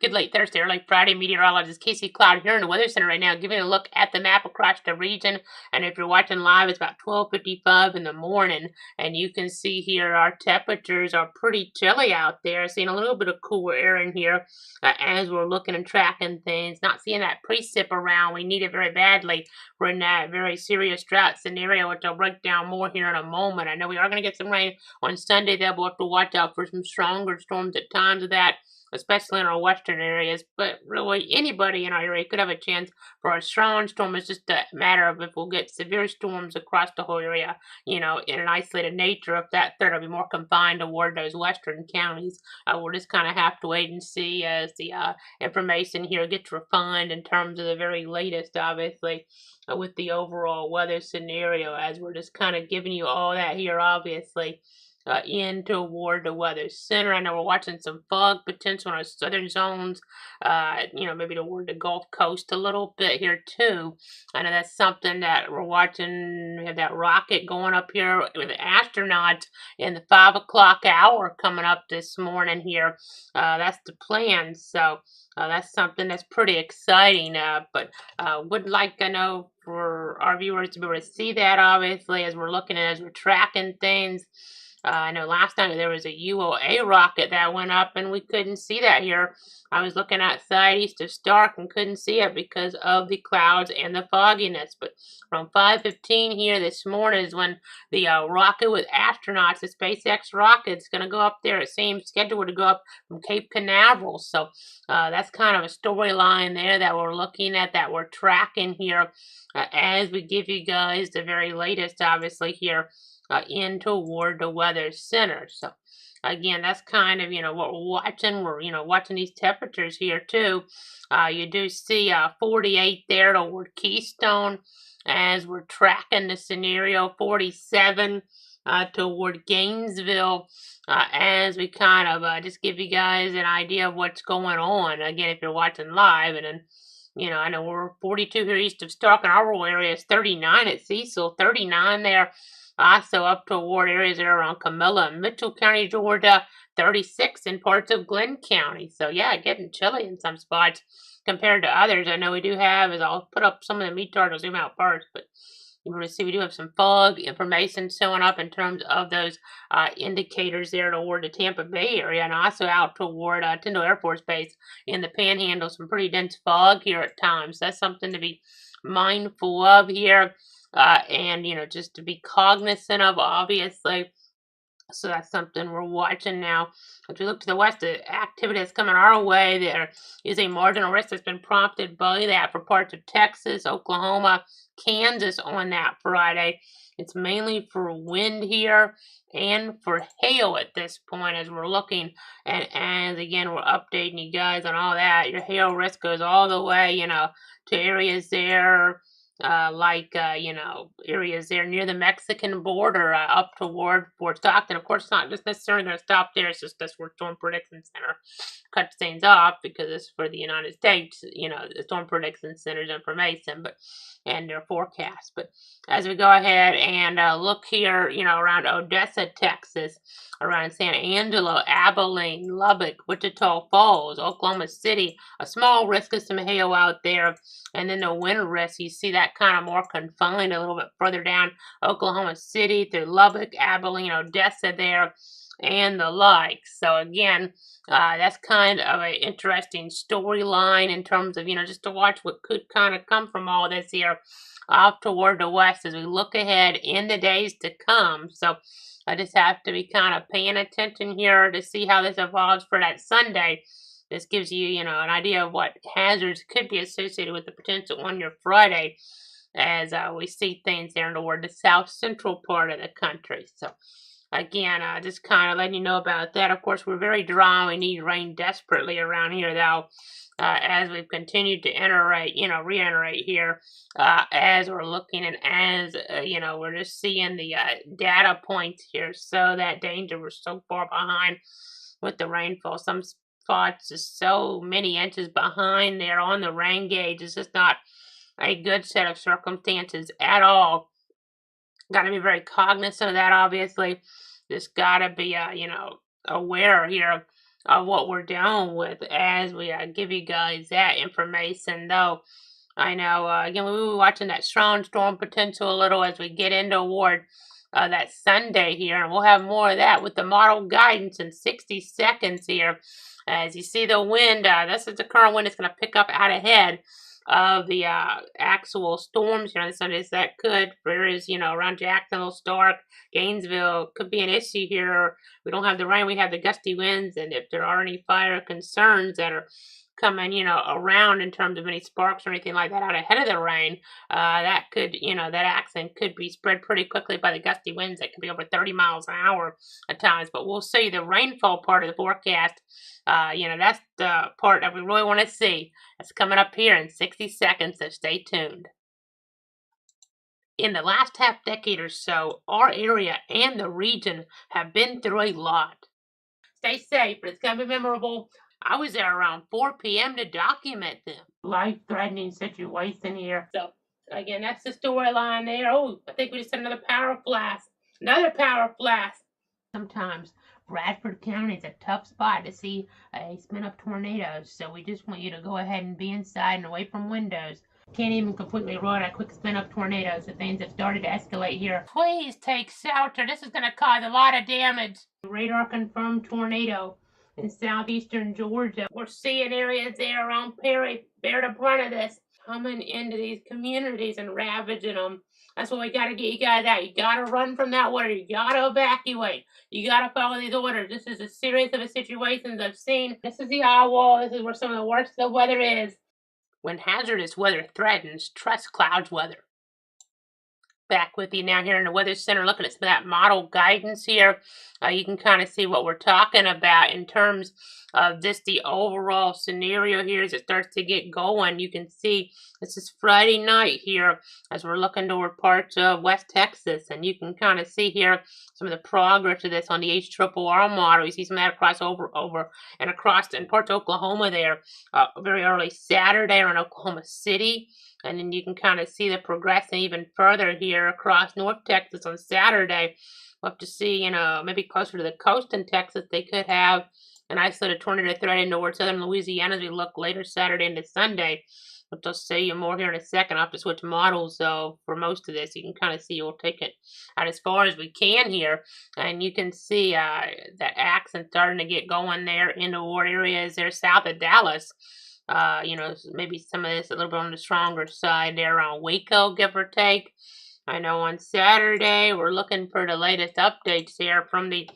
Good late Thursday, early Friday. Meteorologist Casey Cloud here in the Weather Center right now, giving a look at the map across the region. And if you're watching live, it's about 12:55 in the morning, and you can see here our temperatures are pretty chilly out there. Seeing a little bit of cooler air in here as we're looking and tracking things. Not seeing that precip around. We need it very badly. We're in that very serious drought scenario, which I'll break down more here in a moment. I know we are going to get some rain on Sunday. That we'll have to watch out for some stronger storms at times of that, especially in our western areas, but really anybody in our area could have a chance for a strong storm. It's just a matter of if we'll get severe storms across the whole area, in an isolated nature. If that threat will be more confined toward those western counties, we'll just kind of have to wait and see as the information here gets refined in terms of the very latest, obviously, with the overall weather scenario, as we're just kind of giving you all that here, obviously in toward the weather center. I know we're watching some fog potential in our southern zones, maybe toward the Gulf Coast a little bit here too. I know that's something that we're watching. We have that rocket going up here with the astronauts in the 5 o'clock hour coming up this morning here. That's the plan. So that's something that's pretty exciting. But would like, I know, for our viewers to be able to see that, obviously, as we're looking at, as we're tracking things. I know last time there was a UOA rocket that went up, and we couldn't see that here. I was looking outside east of Stark and couldn't see it because of the clouds and the fogginess. But from 5:15 here this morning is when the rocket with astronauts, the SpaceX rocket, is going to go up there. It seems scheduled to go up from Cape Canaveral. So that's kind of a storyline there that we're looking at, that we're tracking here as we give you guys the very latest, obviously, here in toward the weather center. So again, that's kind of, what we're watching. We're, watching these temperatures here too. You do see 48 there toward Keystone as we're tracking the scenario, 47 toward Gainesville as we kind of just give you guys an idea of what's going on. Again, if you're watching live, and then I know we're 42 here east of Stark, and our rural area is 39 at Cecil, 39 there. Also up toward areas that are around Camilla and Mitchell County, Georgia, 36 in parts of Glenn County. So yeah, getting chilly in some spots compared to others. I know we do have, as I'll put up some of the METAR to zoom out first, but you can see we do have some fog information showing up in terms of those indicators there toward the Tampa Bay area, and also out toward Tyndall Air Force Base in the Panhandle. Some pretty dense fog here at times. That's something to be mindful of here. And just to be cognizant of, obviously. So that's something we're watching now. If we look to the west, the activity that's coming our way, there is a marginal risk that's been prompted by that for parts of Texas, Oklahoma, Kansas on that Friday. It's mainly for wind here and for hail at this point as we're looking. And again, we're updating you guys on all that. Your hail risk goes all the way, to areas there areas there near the Mexican border up toward Fort Stockton. Of course, it's not just necessarily going to stop there. It's just that's where Storm Prediction Center cuts things off because it's for the United States, the Storm Prediction Center's information, and their forecast. But as we go ahead and look here, around Odessa, Texas, around San Angelo, Abilene, Lubbock, Wichita Falls, Oklahoma City, a small risk of some hail out there. And then the wind risk, you see that kind of more confined a little bit further down Oklahoma City through Lubbock, Abilene, Odessa there, and the like. So again, that's kind of an interesting storyline in terms of, just to watch what could kind of come from all this here off toward the west as we look ahead in the days to come. So I just have to be kind of paying attention here to see how this evolves for that Sunday. This gives you, an idea of what hazards could be associated with the potential on your Friday as we see things there toward the south central part of the country. So again, just kind of letting you know about that. Of course, we're very dry. We need rain desperately around here, though, as we've continued to reiterate here, as we're looking and as, we're just seeing the data points here. So that danger, we're so far behind with the rainfall. Some spots is so many inches behind there on the rain gauge. It's just not a good set of circumstances at all. Got to be very cognizant of that, obviously. Just got to be, aware here of what we're dealing with as we give you guys that information, though. I know, again, we will be watching that strong storm potential a little as we get into award that Sunday here, and we'll have more of that with the model guidance in 60 seconds here. As you see the wind, this is the current wind. It's going to pick up out ahead of the actual storms here on Sundays. That could, for areas, around Jacksonville, Stark, Gainesville, could be an issue here. We don't have the rain, we have the gusty winds, and if there are any fire concerns that are coming, around in terms of any sparks or anything like that out ahead of the rain, that could, that accident could be spread pretty quickly by the gusty winds that can be over 30 miles an hour at times. But we'll see the rainfall part of the forecast. That's the part that we really want to see. It's coming up here in 60 seconds, so stay tuned. In the last half decade or so, our area and the region have been through a lot. Stay safe, but it's going to be memorable. I was there around 4 p.m. to document them. Life-threatening situation here. So, again, that's the storyline there. Oh, I think we just had another power flash. Another power flash. Sometimes Bradford County is a tough spot to see a spin-up tornadoes, so we just want you to go ahead and be inside and away from windows. Can't even completely run a quick spin-up tornado, so things have started to escalate here. Please take shelter. This is going to cause a lot of damage. Radar-confirmed tornado in southeastern Georgia. We're seeing areas there around Perry. Bear the brunt of this. Coming into these communities and ravaging them. That's what we got to get you guys out. You got to run from that water. You got to evacuate. You got to follow these orders. This is as serious of a situation I've seen. This is the eye wall. This is where some of the worst of the weather is. When hazardous weather threatens, trust clouds weather. Back with you now here in the Weather Center, looking at some of that model guidance here. You can kind of see what we're talking about in terms of just the overall scenario here as it starts to get going. You can see this is Friday night here as we're looking toward parts of West Texas, and you can kind of see here some of the progress of this on the HRRR model. You see some of that across over and across in parts of Oklahoma there very early Saturday around Oklahoma City. And then you can kind of see the progression even further here across North Texas on Saturday. We'll have to see, maybe closer to the coast in Texas, they could have an isolated tornado threat into toward southern Louisiana as we look later Saturday into Sunday. But I'll say you more here in a second. I'll have to switch models, though, for most of this. You can kind of see we'll take it out as far as we can here. And you can see that accent starting to get going there into what areas there south of Dallas. Maybe some of this a little bit on the stronger side there around Waco, give or take. I know on Saturday we're looking for the latest updates here from the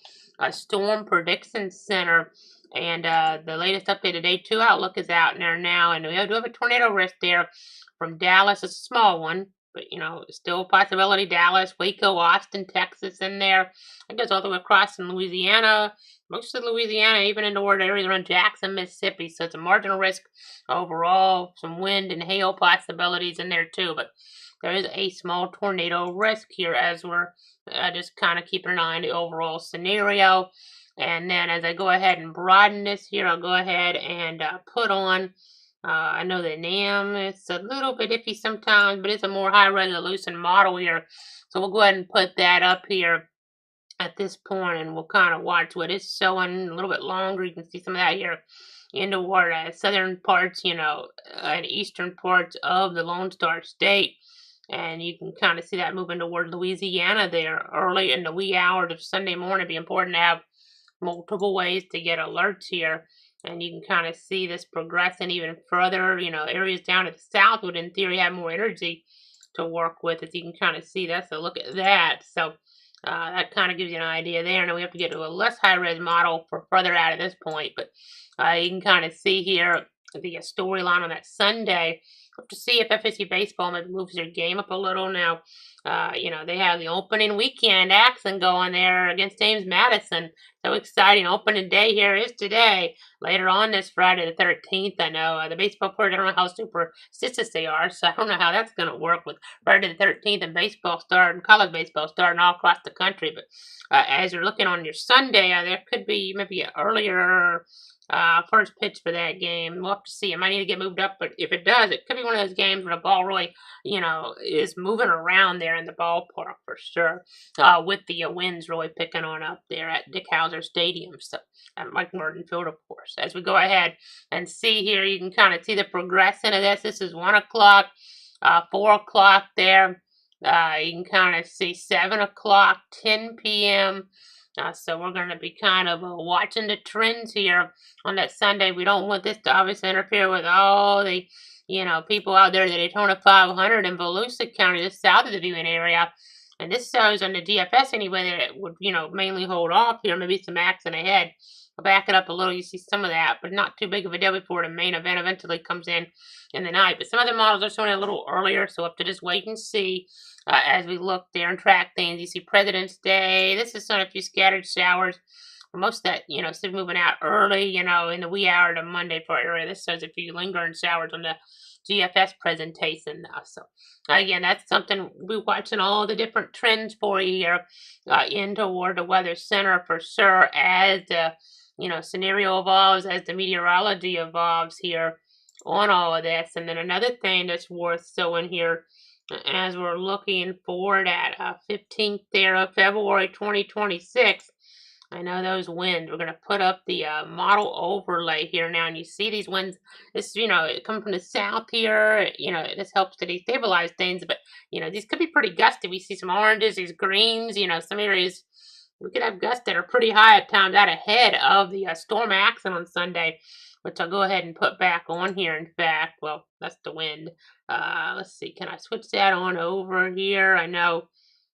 Storm Prediction Center. And the latest updated Day 2 outlook is out there now. And we do have a tornado risk there from Dallas. It's a small one, but, still a possibility. Dallas, Waco, Austin, Texas in there. It goes all the way across in Louisiana. Most of Louisiana, even into where areas around Jackson, Mississippi. So it's a marginal risk overall. Some wind and hail possibilities in there too. But there is a small tornado risk here as we're just kind of keeping an eye on the overall scenario. And then as I go ahead and broaden this here, I'll go ahead and put on, I know the NAM, it's a little bit iffy sometimes, but it's a more high resolution model here. So we'll go ahead and put that up here at this point, and we'll kind of watch what it's showing a little bit longer. You can see some of that here into what southern parts, and eastern parts of the Lone Star State. And you can kind of see that moving toward Louisiana there early in the wee hours of Sunday morning. It'd be important to have multiple ways to get alerts here. And you can kind of see this progressing even further. Areas down to the south would, in theory, have more energy to work with. As you can kind of see, that's a look at that. So that kind of gives you an idea there. And then we have to get to a less high-res model for further out at this point. But you can kind of see here the storyline on that Sunday. We'll have to see if FSU baseball maybe moves their game up a little now. They have the opening weekend action going there against James Madison. So exciting. Opening day here is today. Later on this Friday the 13th, I know the baseball players, I don't know how superstitious they are, so I don't know how that's going to work with Friday the 13th and baseball starting, college baseball starting all across the country. But as you're looking on your Sunday, there could be maybe an earlier first pitch for that game. We'll have to see. It might need to get moved up, but if it does, it could be one of those games where the ball really, is moving around there in the ballpark for sure. With the winds really picking on up there at Dick Howser Stadium. So, at Mike Merton Field, of course. As we go ahead and see here, you can kind of see the progression of this. This is 1 o'clock, 4 o'clock there. You can kind of see 7 o'clock, 10 p.m. So we're going to be kind of watching the trends here on that Sunday. We don't want this to obviously interfere with all the, people out there, the Daytona 500 in Volusia County, just south of the viewing area. And this shows on the DFS anyway that it would, mainly hold off here, maybe some action ahead. I'll back it up a little, you see some of that, but not too big of a deal before the main event eventually comes in the night. But some of the models are showing a little earlier, so we'll have to just wait and see as we look there and track things. You see President's Day. This is showing a few scattered showers. Most of that, still moving out early, in the wee hour of Monday for our area. This shows a few lingering showers on the GFS presentation now. So, again, that's something we're watching all the different trends for you here in toward the Weather Center for sure as the, scenario evolves, as the meteorology evolves here on all of this. And then another thing that's worth showing here as we're looking forward at 15th there of February 2026. I know those winds. We're going to put up the model overlay here now, and you see these winds. This, it comes from the south here. This helps to destabilize things, but, these could be pretty gusty. We see some oranges, these greens, some areas. We could have gusts that are pretty high at times out ahead of the storm action on Sunday, which I'll go ahead and put back on here. In fact, well, that's the wind. Let's see. Can I switch that on over here? I know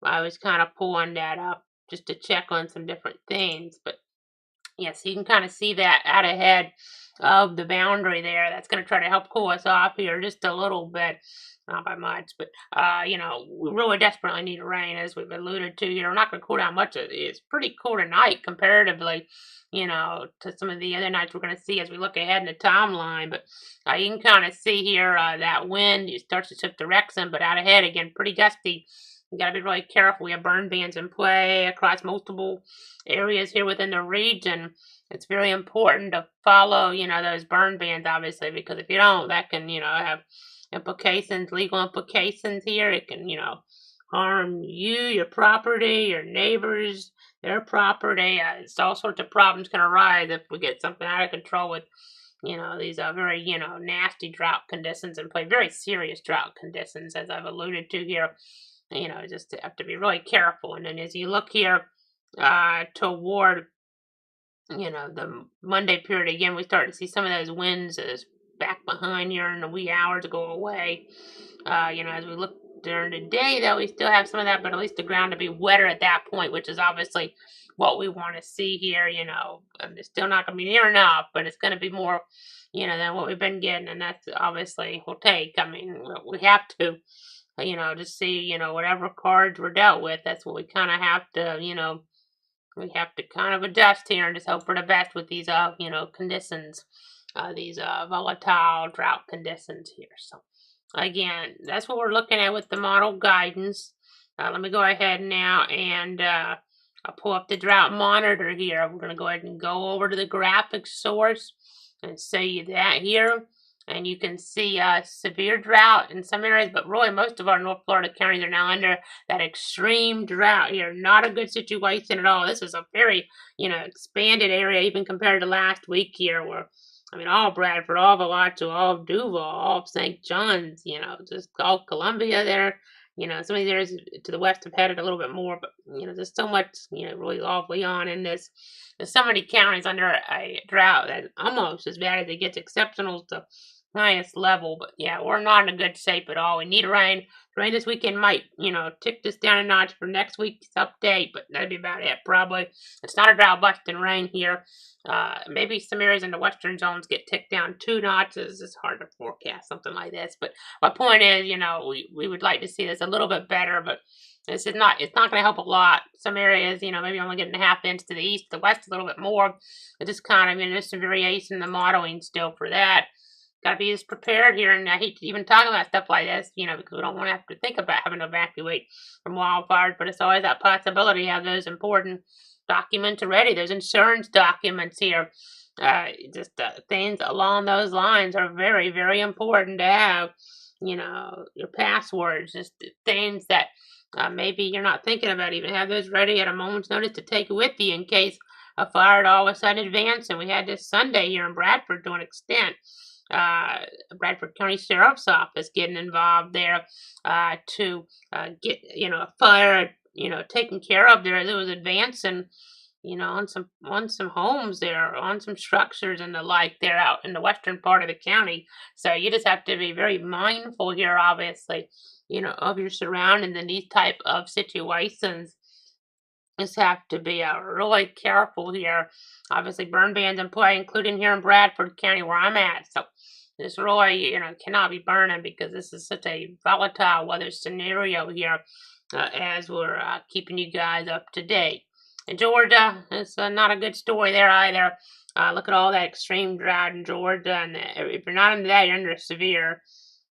I was kind of pulling that up just to check on some different things. But yes, you can kind of see that out ahead of the boundary there. That's going to try to help cool us off here just a little bit. Not by much, but, we really desperately need rain, as we've alluded to here. We're not going to cool down much. It's pretty cool tonight comparatively, to some of the other nights we're going to see as we look ahead in the timeline. But you can kind of see here that wind starts to shift direction, but out ahead, again, pretty gusty. You got to be really careful. We have burn bands in play across multiple areas here within the region. It's very important to follow, those burn bands, obviously, because if you don't, that can, have implications, legal implications here. It can, harm you, your property, your neighbors, their property. It's all sorts of problems can arise if we get something out of control with, these very, nasty drought conditions in play. Very serious drought conditions, as I've alluded to here. Just have to be really careful. And then as you look here toward, the Monday period, again, we start to see some of those winds as back behind here in the wee hours go away. As we look during the day, though, we still have some of that, but at least the ground to be wetter at that point, which is obviously what we want to see here. And it's still not going to be near enough, but it's going to be more, than what we've been getting, and that's obviously will take. I mean, we have to, just see, whatever cards we're dealt with. That's what we kind of have to, we have to kind of adjust here and just hope for the best with these, conditions. These volatile drought conditions here. So again, that's what we're looking at with the model guidance. Let me go ahead now and I'll pull up the drought monitor here. We're going to go ahead and go over to the graphic source and see that here. And you can see severe drought in some areas, but really most of our North Florida counties are now under that extreme drought here. Not a good situation at all. This is a very, expanded area even compared to last week here where all Bradford, all Valacho, all Duval, all St. John's, just all Columbia there. Some of these areas to the west have had it a little bit more, but, there's so much, really awfully on in this. There's so many counties under a drought that's almost as bad as it gets, exceptional to highest level. But yeah, we're not in a good shape at all. We need rain. Rain this weekend might, tick this down a notch for next week's update, but that'd be about it, probably. It's not a drought busting rain here. Maybe some areas in the western zones get ticked down 2 notches. It's hard to forecast something like this. But my point is, we would like to see this a little bit better, but it's not going to help a lot. Some areas, maybe only getting a half inch to the east, the west a little bit more. But just kind of, there's some variation in the modeling still for that. Got to be as prepared here, and I hate to even talk about stuff like this, because we don't want to have to think about having to evacuate from wildfires, but it's always that possibility to have those important documents ready, those insurance documents here, just things along those lines are very, very important to have. Your passwords, just things that maybe you're not thinking about. Even have those ready at a moment's notice to take with you in case a fire all of a sudden advance. And we had this Sunday here in Bradford to an extent. Uh, Bradford County Sheriff's Office getting involved there to get a fire taken care of there as it was advancing on some homes there, on some structures and the like there out in the western part of the county. So you just have to be very mindful here, obviously, of your surroundings in these type of situations. Just have to be really careful here. Obviously, burn bans in play, including here in Bradford County where I'm at. So this really, cannot be burning because this is such a volatile weather scenario here as we're keeping you guys up to date. In Georgia, it's not a good story there either. Look at all that extreme drought in Georgia, and if you're not into that, you're under severe.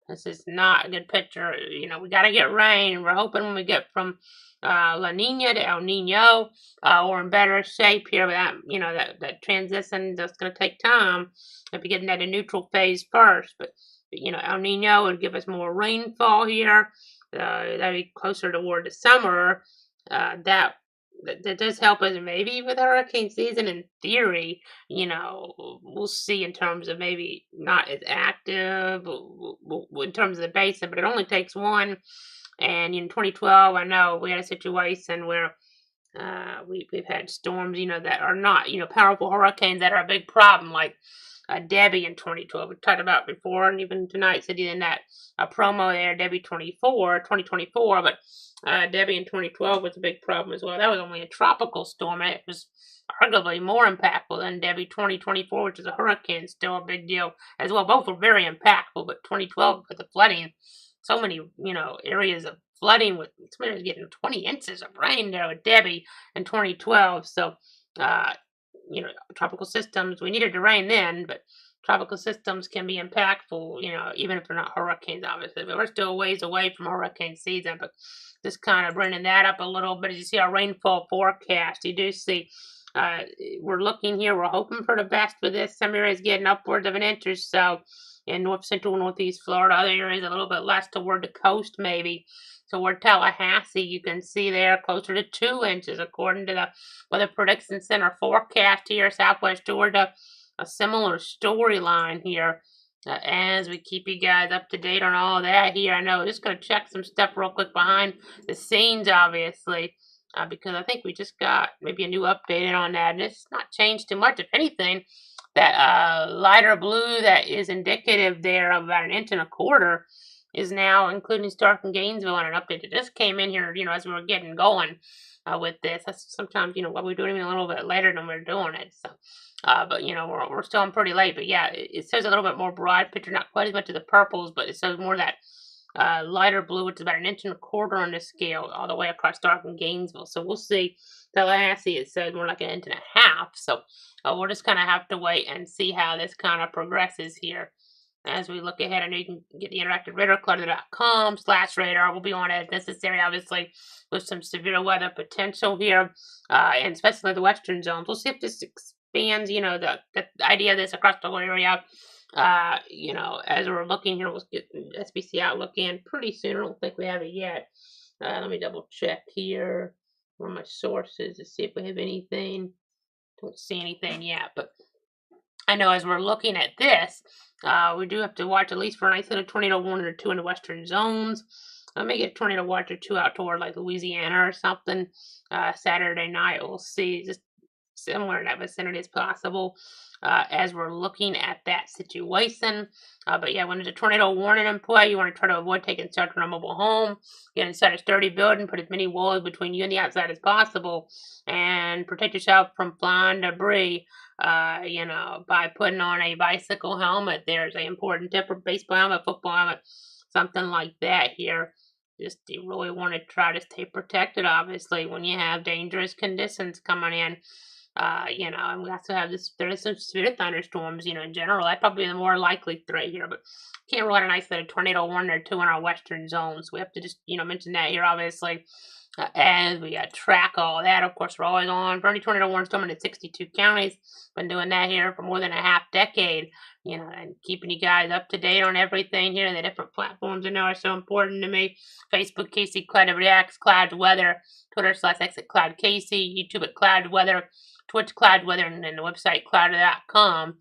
This is not a good picture. We got to get rain. We're hoping when we get from La Nina to El Nino, we're in better shape here. But that transition that's going to take time. If we get into a neutral phase first, but El Nino would give us more rainfall here. That'd be closer toward the summer. That does help us maybe with hurricane season in theory. We'll see in terms of maybe not as active in terms of the basin, but it only takes one. And in 2012, I know we had a situation where we've had storms, that are not, powerful hurricanes that are a big problem, like Debbie in 2012. We talked about before, and even tonight said in that promo there, Debbie 2024, but Debbie in 2012 was a big problem as well. That was only a tropical storm. It was arguably more impactful than Debbie 2024, which is a hurricane, still a big deal as well. Both were very impactful, but 2012 with the flooding, so many, areas of flooding with somebody was getting 20 inches of rain there with Debbie in 2012. So, tropical systems, we needed to rain then, but tropical systems can be impactful, even if they're not hurricanes, obviously. But we're still a ways away from hurricane season. But just kind of bringing that up a little bit. As you see our rainfall forecast, you do see we're looking here. We're hoping for the best with this. Some areas getting upwards of an inch or so in north central, northeast Florida. Other areas a little bit less toward the coast, maybe. So we're Tallahassee, you can see there closer to 2 inches according to the Weather Prediction Center forecast here. Southwest Georgia, a similar storyline here as we keep you guys up to date on all that here. I know just going to check some stuff real quick behind the scenes, obviously, because I think we just got maybe a new update on that. And it's not changed too much. If anything, that lighter blue that is indicative there of about 1.25 inches is now including Stark and Gainesville on an update that just came in here, as we were getting going with this. That's sometimes, why we're doing it a little bit later than we're doing it. So, but, we're still on pretty late. But, yeah, it says a little bit more broad picture, not quite as much of the purples, but it shows more that lighter blue, which is about 1.25 inches on this scale, all the way across Stark and Gainesville. So we'll see. Tallahassee, it says more like 1.5 inches. So we'll just kind of have to wait and see how this kind of progresses here as we look ahead. I know you can get the interactive radar, clutter.com/radar. We'll be on as necessary, obviously, with some severe weather potential here, and especially the western zones. We'll see if this expands, the idea of this across the whole area. As we're looking here, we'll get SBC outlook in pretty soon. I don't think we have it yet. Let me double check here on my sources to see if we have anything. Don't see anything yet, but I know as we're looking at this, we do have to watch at least for an isolated tornado 1 or 2 in the western zones. I may get a tornado watch or 2 out toward like Louisiana or something. Saturday night, we'll see just similar in that vicinity as possible as we're looking at that situation. But yeah, when there's a tornado warning in play, you want to try to avoid taking shelter in a mobile home. Get inside a sturdy building, put as many walls between you and the outside as possible, and protect yourself from flying debris. By putting on a bicycle helmet. There's an important tip for baseball helmet, football helmet, something like that here. Just you really want to try to stay protected, obviously, when you have dangerous conditions coming in. And we also have this, there is some severe thunderstorms, in general. That's probably the more likely threat here, but can't rule out an isolated tornado 1 or 2 in our western zones. We have to just, mention that here, obviously. As we track all that. Of course, we're always on Bernie tornado warnings coming in 62 counties. Been doing that here for more than a half decade, and keeping you guys up to date on everything here. The different platforms I know are so important to me. Facebook, Casey Cloud Reacts, Cloud Weather, Twitter /X at Cloud Casey, YouTube at Cloud Weather, Twitch Cloud Weather, and then the website cloud.com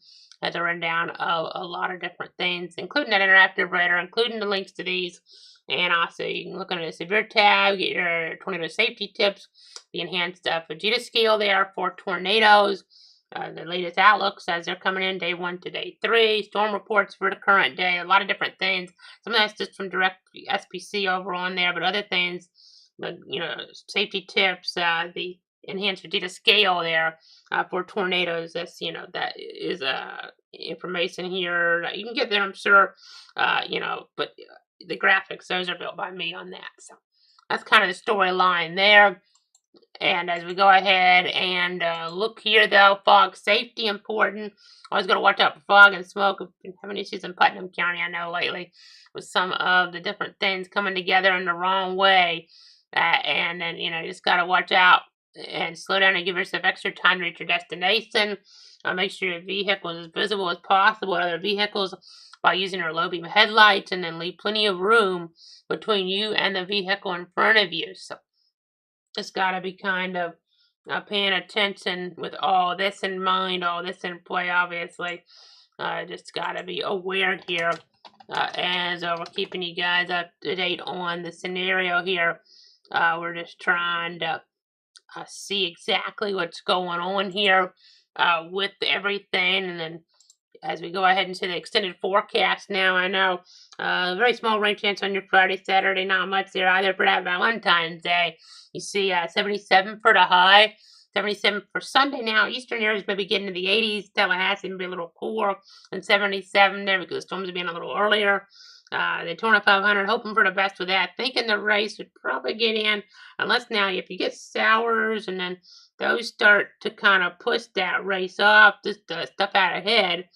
has a rundown of a lot of different things, including that interactive radar, including the links to these. And also, you can look under the severe tab, get your tornado safety tips, the enhanced Fujita scale there for tornadoes, the latest outlooks as they're coming in, day 1 to day 3, storm reports for the current day, a lot of different things. Some of that's just from direct SPC over on there, but other things, safety tips, the enhanced Fujita scale there for tornadoes. That's, that is information here that you can get there, I'm sure, but the graphics, those are built by me on that. So that's kind of the storyline there. And as we go ahead and look here, though, fog safety important. Always got to watch out for fog and smoke. We've been having issues in Putnam County, I know, lately, with some of the different things coming together in the wrong way. And then, you just got to watch out and slow down and give yourself extra time to reach your destination. Make sure your vehicle is as visible as possible to other vehicles by using your low beam headlights, and then leave plenty of room between you and the vehicle in front of you. So just got to be kind of paying attention with all this in mind, all this in play, obviously. Just got to be aware here as we're keeping you guys up to date on the scenario here. We're just trying to see exactly what's going on here with everything, and then as we go ahead into the extended forecast now, I know very small rain chance on your Friday, Saturday, not much there either for that Valentine's Day. You see 77 for the high, 77 for Sunday now. Eastern areas may be getting to the 80s. Tallahassee may be a little cooler, and 77 there because the storms are being a little earlier. The Daytona 500, hoping for the best with that. Thinking the race would probably get in, unless now if you get sours and then those start to kind of push that race off, just stuff out ahead.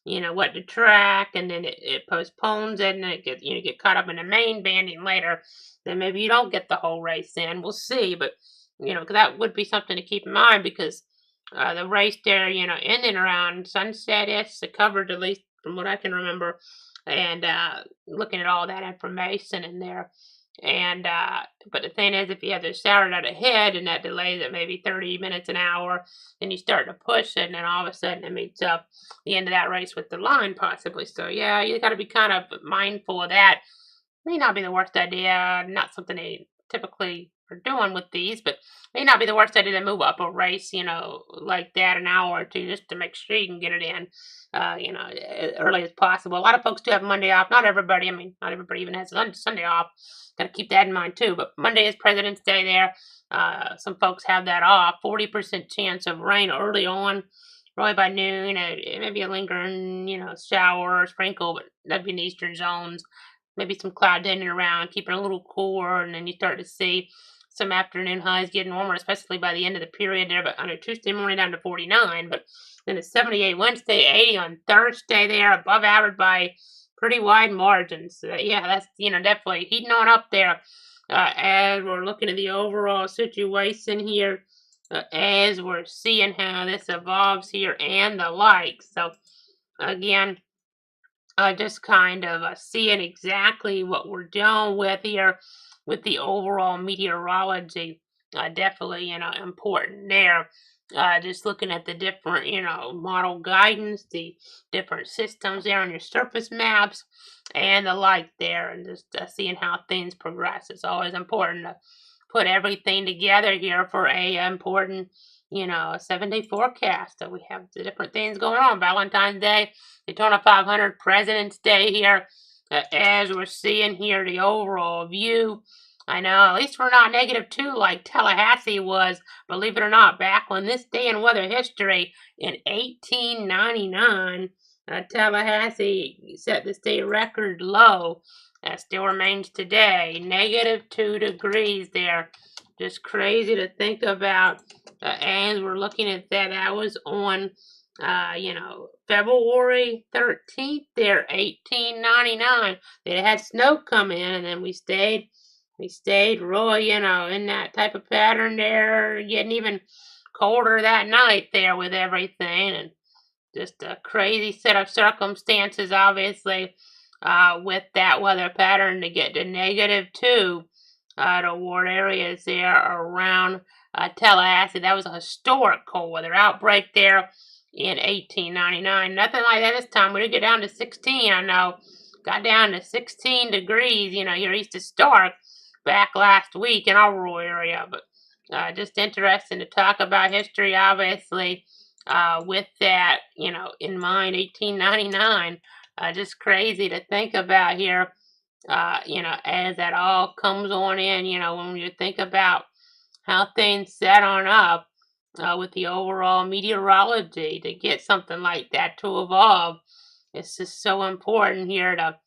What to track, and then it postpones it, and it get caught up in the main banding later, then maybe you don't get the whole race in. We'll see, but because that would be something to keep in mind, because the race there, ending around sunset-ish, the coverage, at least from what I can remember, and looking at all that information in there. And but the thing is, if you have the shower out ahead and that delays it maybe 30 minutes, an hour, then you start to push it, and then all of a sudden it meets up the end of that race with the line possibly. So yeah, you got to be kind of mindful of that. May not be the worst idea. Not something they typically are doing with these, but may not be the worst idea to move up a race, like that an hour or two, just to make sure you can get it in, as early as possible. A lot of folks do have Monday off. Not everybody. I mean, not everybody even has Sunday off. Got to keep that in mind too. But Monday is President's Day there. Some folks have that off. 40% chance of rain early on, probably by noon. It may be a lingering, shower or sprinkle, but that'd be in the eastern zones. Maybe some cloud hanging around, keeping a little cooler, and then you start to see some afternoon highs getting warmer, especially by the end of the period there. But on a Tuesday morning down to 49, but then it's 78 Wednesday, 80 on Thursday there, above average by pretty wide margins. Yeah, that's definitely heating on up there. As we're looking at the overall situation here, as we're seeing how this evolves here and the like. So again, just kind of seeing exactly what we're dealing with here with the overall meteorology. Definitely, important there. Just looking at the different, model guidance, the different systems there on your surface maps, and the like there, and just seeing how things progress. It's always important to put everything together here for a important, a 7-day forecast. So we have the different things going on. Valentine's Day, Daytona 500, President's Day here. As we're seeing here, the overall view. I know, at least we're not -2 like Tallahassee was, believe it or not, back on this day in weather history in 1899. Tallahassee set the state record low. That still remains today. -2 degrees there. Just crazy to think about. As we're looking at that, that was on, February 13th there, 1899. It had snow come in, and then we stayed We stayed really, in that type of pattern there, getting even colder that night there with everything, and just a crazy set of circumstances, obviously, with that weather pattern to get to -2 toward areas there around Tallahassee. That was a historic cold weather outbreak there in 1899. Nothing like that this time. We did get down to 16, I know. Got down to 16 degrees, here east of Stark back last week in our rural area. But just interesting to talk about history, obviously, with that, in mind, 1899. Just crazy to think about here, as that all comes on in, when you think about how things set on up with the overall meteorology to get something like that to evolve. It's just so important here to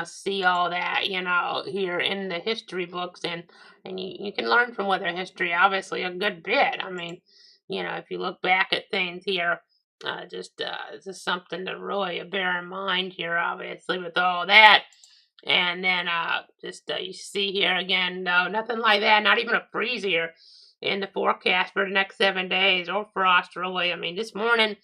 see all that, here in the history books, and you can learn from weather history, obviously, a good bit. I mean, if you look back at things here, this is something to really bear in mind here, obviously, with all that. And then you see here again, no, nothing like that, not even a freeze here in the forecast for the next 7 days, or frost, really. I mean, this morning,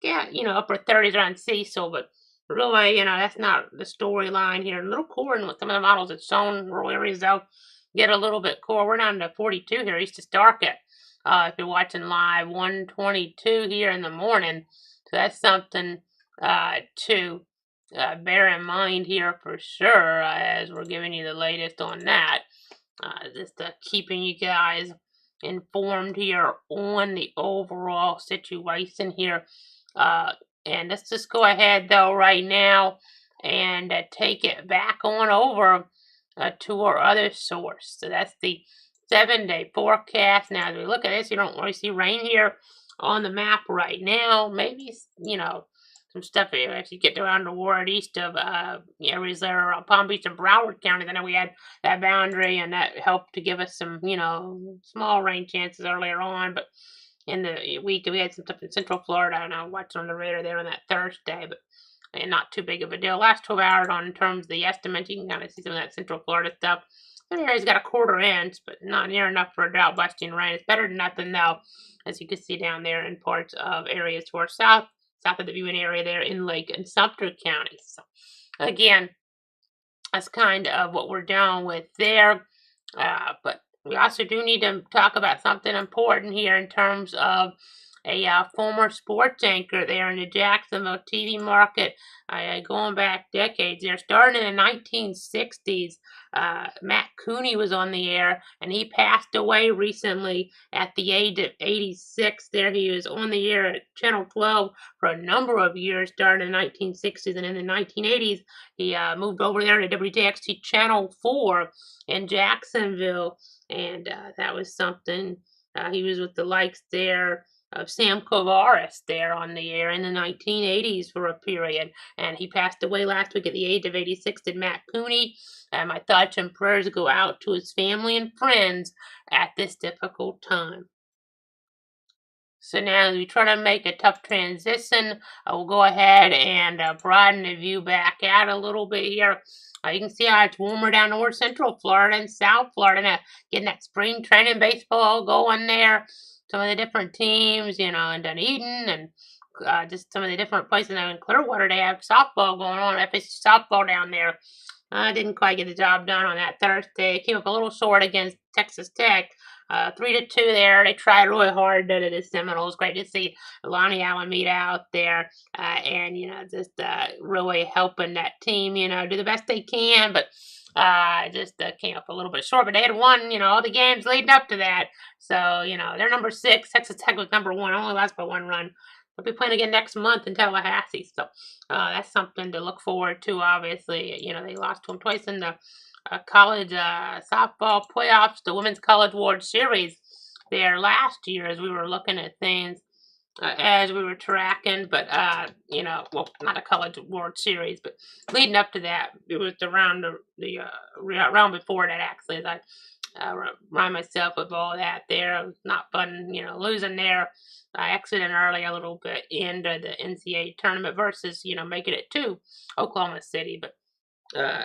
yeah, upper 30s around Cecil, but really, that's not the storyline here. A little cooler than what some of the models have shown. Rural areas, though, get a little bit cooler. We're down to 42 here east of Starkett. If you're watching live, 122 here in the morning. So that's something to bear in mind here for sure, as we're giving you the latest on that. Just keeping you guys informed here on the overall situation here. And let's just go ahead, though, right now and take it back on over to our other source. So that's the 7-day forecast. Now, as we look at this, you don't really see rain here on the map right now. Maybe, some stuff here as you get around the ward east of areas there around Palm Beach and Broward counties. I know we had that boundary, and that helped to give us some, small rain chances earlier on, but in the week we had some stuff in Central Florida, and I watched on the radar there on that Thursday, but not too big of a deal. Last 12 hours on in terms of the estimates, you can kind of see some of that Central Florida stuff. Some areas got a 1/4 inch, but not near enough for a drought busting rain. It's better than nothing, though, as you can see down there in parts of areas towards south of the viewing area there in Lake and Sumter counties. So again, that's kind of what we're dealing with there. But we also do need to talk about something important here in terms of a former sports anchor there in the Jacksonville TV market, going back decades there, starting in the 1960s. Matt Cooney was on the air, and he passed away recently at the age of 86. There he was on the air at Channel 12 for a number of years, starting in the 1960s, and in the 1980s, he moved over there to WJXT Channel 4 in Jacksonville, and that was something. He was with the likes there of Sam Kovaris there on the air in the 1980s for a period, and he passed away last week at the age of 86. Did Matt Cooney? My thoughts and prayers go out to his family and friends at this difficult time. So now as we try to make a tough transition, we'll go ahead and broaden the view back out a little bit here. You can see how it's warmer down towards Central Florida and South Florida, now getting that spring training baseball going there. Some of the different teams, in Dunedin, and just some of the different places. Now in Clearwater, they have softball going on, FSU softball down there. I didn't quite get the job done on that Thursday. Came up a little short against Texas Tech. 3-2 there. They tried really hard to the Seminoles. Great to see Lonnie Alameda out there, and just really helping that team, do the best they can. But just came up a little bit short. But they had won, all the games leading up to that. So they're number 6. Texas Tech was number 1. Only lost by 1 run. They'll be playing again next month in Tallahassee. So that's something to look forward to. Obviously, they lost to them twice in the college softball playoffs, the Women's College World Series there last year, as we were looking at things, as we were tracking. But, well, not a College World Series, but leading up to that, it was the round before that, actually, as I remind myself of all that there. It was not fun, losing there. Exiting early a little bit into the NCAA tournament versus, making it to Oklahoma City. But Uh,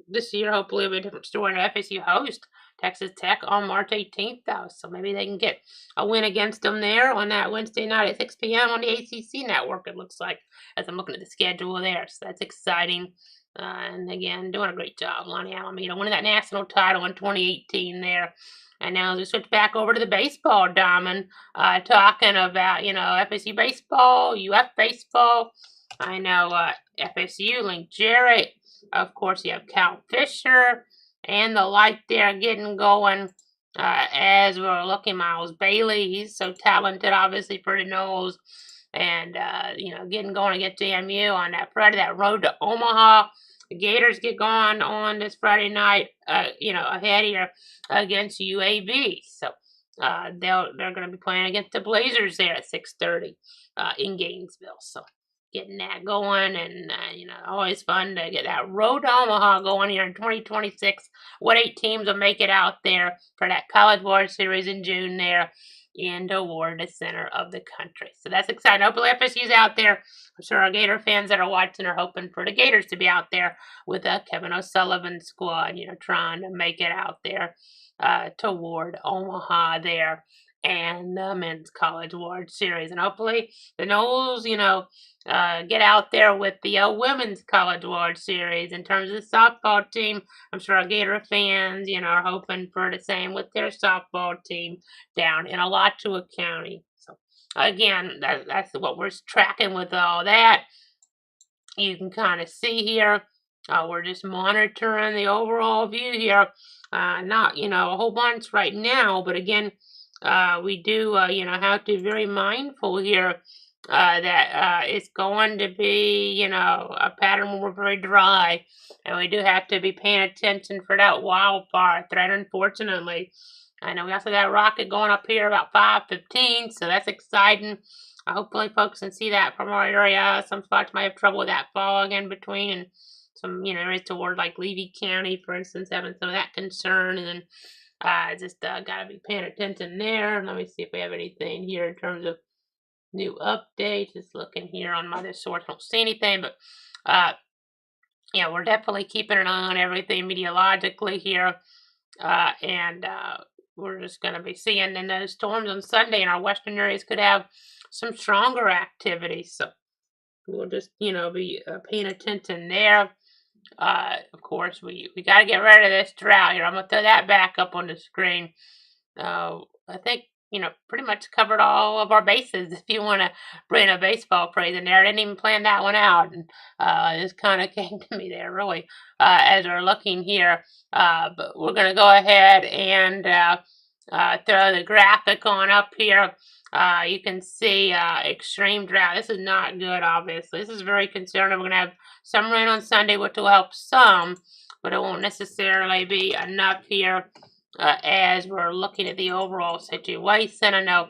this year hopefully it'll be a different story. And FSU host Texas Tech on March 18th, though, so maybe they can get a win against them there on that Wednesday night at 6 p.m. on the ACC network. It looks like, as I'm looking at the schedule there, so that's exciting. And again, doing a great job, Lonnie Alameda, winning that national title in 2018 there. And now as we switch back over to the baseball diamond, talking about, FSU baseball, UF baseball. I know FSU, Link Jarrett. Of course, you have Cal Fisher and the like there getting going. As we're looking, Miles Bailey, he's so talented, obviously, for the Noles. And, getting going against JMU on that Friday, that road to Omaha. The Gators get going on this Friday night, ahead here against UAB. So they're going to be playing against the Blazers there at 6:30 in Gainesville. So getting that going, and always fun to get that road to Omaha going here in 2026. What 8 teams will make it out there for that College World Series in June there in toward the center of the country. So that's exciting. Hopefully FSU's out there. I'm sure our Gator fans that are watching are hoping for the Gators to be out there with Kevin O'Sullivan's squad, trying to make it out there toward Omaha there and the Men's College World Series. And hopefully the Noles, get out there with the Women's College World Series. In terms of the softball team, I'm sure our Gator fans, are hoping for the same with their softball team down in Alachua County. So again, that's what we're tracking with all that. You can kind of see here, we're just monitoring the overall view here. Not, a whole bunch right now, but again, we do, have to be very mindful here that it's going to be, a pattern where we're very dry, and we do have to be paying attention for that wildfire threat, unfortunately. I know we also got a rocket going up here about 5:15, so that's exciting. Hopefully folks can see that from our area. Some spots might have trouble with that fog in between, and some, areas toward like Levy County, for instance, having some of that concern, and then just gotta be paying attention there. Let me see if we have anything here in terms of new updates. Just looking here on my other source, don't see anything, but we're definitely keeping an eye on everything meteorologically here, and we're just going to be seeing. And those storms on Sunday in our western areas could have some stronger activity, so we'll just be paying attention there. Of course, we got to get rid of this drought here. I'm going to throw that back up on the screen. I think, pretty much covered all of our bases. If you want to bring a baseball phrase in there, I didn't even plan that one out. And this kind of came to me there, really, as we're looking here. But we're going to go ahead and throw the graphic on up here. You can see extreme drought. This is not good, obviously. This is very concerning. We're going to have some rain on Sunday, which will help some, but it won't necessarily be enough here as we're looking at the overall situation. I know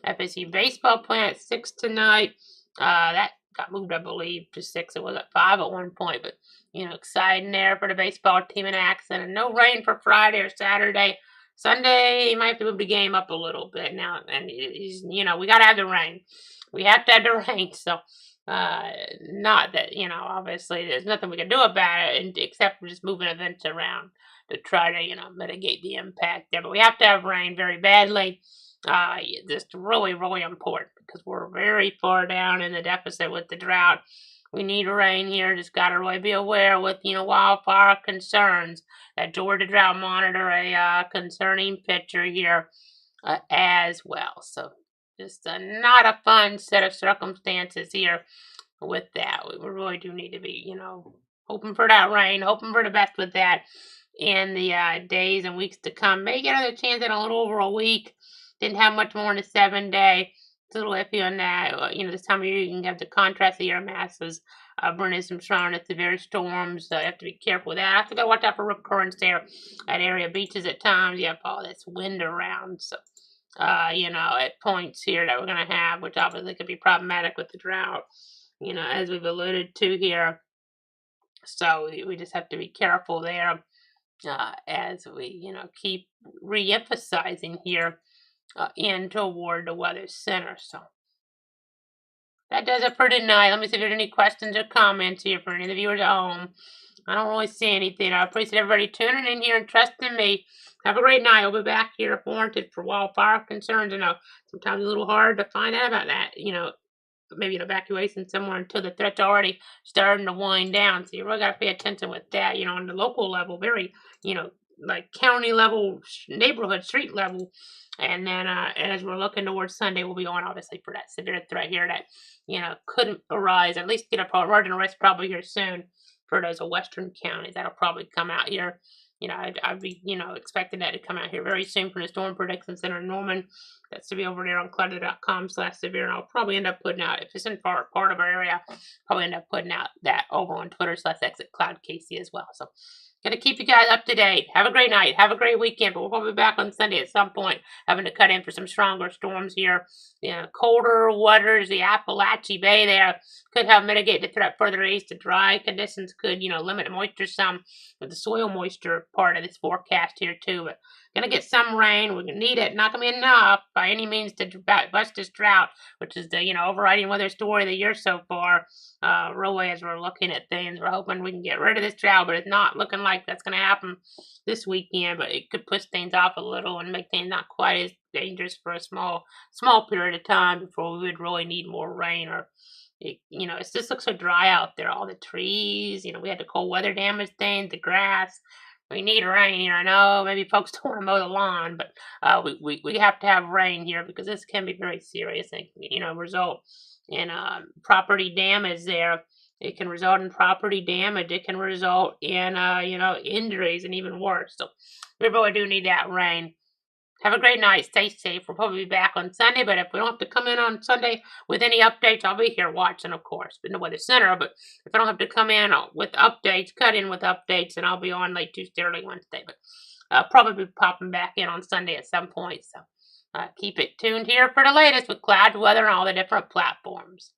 FSU baseball playing at 6 tonight. That got moved, I believe, to 6. It was at 5 at one point, but, exciting there for the baseball team in action. And no rain for Friday or Saturday. Sunday, you might have to move the game up a little bit now. And, we got to have the rain. We have to have the rain. So, not that, obviously there's nothing we can do about it except for just moving events around to try to, mitigate the impact there. But we have to have rain very badly. Just really, really important because we're very far down in the deficit with the drought. We need rain here. Just got to really be aware with, wildfire concerns. That Georgia Drought Monitor, a concerning picture here as well. So just not a fun set of circumstances here with that. We really do need to be, hoping for that rain, hoping for the best with that in the days and weeks to come. May get another chance in a little over a week. Didn't have much more in a 7-day. It's a little iffy on that. This time of year you can have the contrast of air masses bringing some strong and severe storms. So you have to be careful with that. I have to go watch out for rip currents there at area beaches at times. You have all this wind around. So, at points here that we're going to have, which obviously could be problematic with the drought, as we've alluded to here. So we just have to be careful there as we, keep re-emphasizing here in toward the weather center. So that does it for tonight. Let me see if there's any questions or comments here for any of the viewers at home. I don't really see anything. I appreciate everybody tuning in here and trusting me. Have a great night. I'll be back here if warranted for wildfire concerns. Sometimes a little hard to find out about that. Maybe an evacuation somewhere until the threat's already starting to wind down. So you really got to pay attention with that. On the local level, very, like county level, neighborhood, street level. And then as we're looking towards Sunday, we'll be on obviously for that severe threat here that, couldn't arise. At least get a margin of risk probably here soon for those western counties. That'll probably come out here. I'd be, expecting that to come out here very soon from the Storm Prediction Center in Norman. That's to be over there on clouded.com/severe. And I'll probably end up putting out, if it's in part of our area, probably end up putting out that over on Twitter/ExitCloudKC as well. So, gonna keep you guys up to date. Have a great night. Have a great weekend. But we'll probably be back on Sunday at some point, having to cut in for some stronger storms here. Colder waters, the Appalachia Bay there could help mitigate the threat further east. The dry conditions could, limit the moisture some with the soil moisture part of this forecast here too. But gonna get some rain. We're gonna need it. Not gonna be enough by any means to bust this drought, which is the overriding weather story of the year so far. Really, as we're looking at things, we're hoping we can get rid of this drought, but it's not looking like that's gonna happen this weekend. But it could push things off a little and make things not quite as dangerous for a small period of time before we would really need more rain. Or it just looks so dry out there. All the trees, we had the cold weather damage things, the grass. We need rain. I know maybe folks don't want to mow the lawn, but we have to have rain here because this can be very serious and result in property damage there. It can result in property damage. It can result in injuries and even worse. So we really do need that rain. Have a great night. Stay safe. We'll probably be back on Sunday, but if we don't have to come in on Sunday with any updates, I'll be here watching, of course, in the Weather Center. But if I don't have to come in with updates, cut in with updates, and I'll be on late Tuesday, early Wednesday. But I'll probably be popping back in on Sunday at some point. So keep it tuned here for the latest with cloud weather and all the different platforms.